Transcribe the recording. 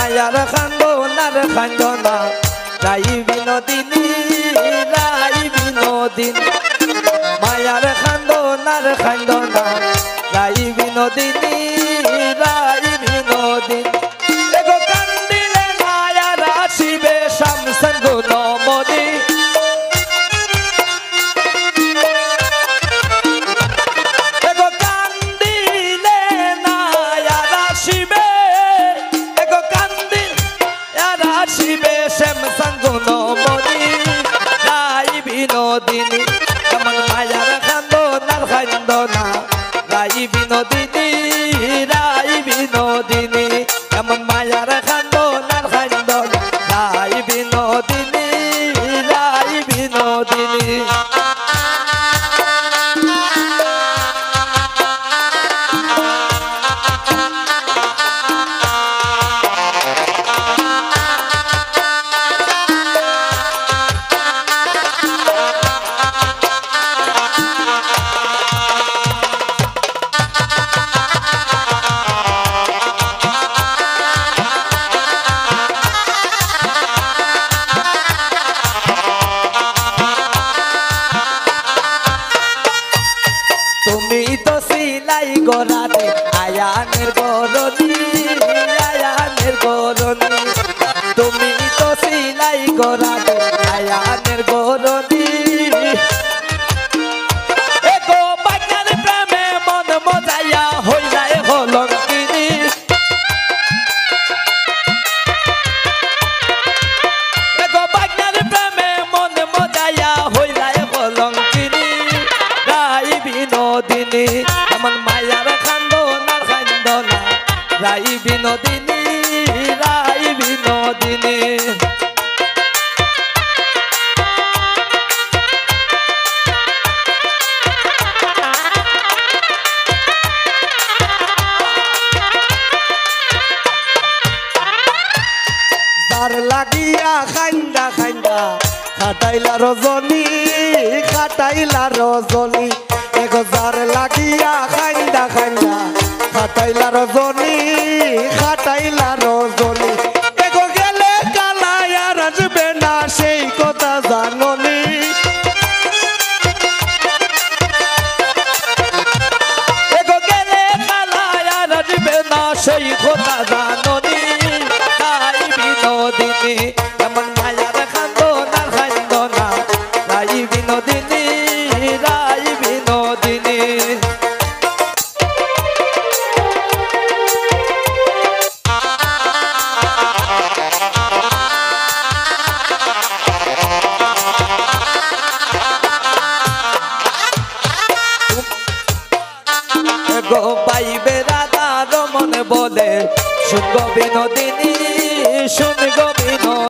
মায়ার খান্দনার খান্দনা রাই বিনোদিনী রাই বিনোদিনী মায়ার খান্দনার খান্দনা রাই বিনোদিনী রাই বিনোদিনী এগো কান্দিলে মায়ার আসিবে শামসান গুণমণি এগো কান্দিলে মায়ার আসিবে এগো কান্দিলে আসিবে শামসান গুণমণি রাই বিনোদিনী এমন মায়ার খান্দনার খান্দনা রাই বিনোদিনী রাই বিনোদিনী এমন মায়ার খান্দনার খান্দনা রাই বিনোদিনী রাই বিনোদিনী তুমি তো সিলাই গরানি আয়ানের গরনি আয়ানের গরনি তুমি তো সিলাই গরানি আয়ানের গরনি এগো বাগনার প্রেমে মন মজাইয়া হইলাই হলঙ্কিনী এগো বাগনার প্রেমে মন মজাইয়া হইলাই হলঙ্কিনী রাই বিনোদিনী এমন মায়ার খান্দনার খান্দনা রাই বিনোদিনী রাই বিনোদিনী যার লাগিয়া খান্দা খান্দা খাটাইলা রজনী খাটাইলা রজনী এগো যার লাগিয়া খান্দা খান্দা খাটাইলা রজনী খাটাইলা রজনী এগো গেলে কালায় আর আসবে না সেই কথা জাননি এগো গেলে কালায় আর আসবে না সেই কথা জাননি রাই বিনোদিনী এমন মায়ার খান্দনার খান্দনা রাই বিনোদিনী রাই বিনোদিনী গো পাইবে রাধা রমন বলে শুনগো বিনোদিনী শুনগো বিনোদিনী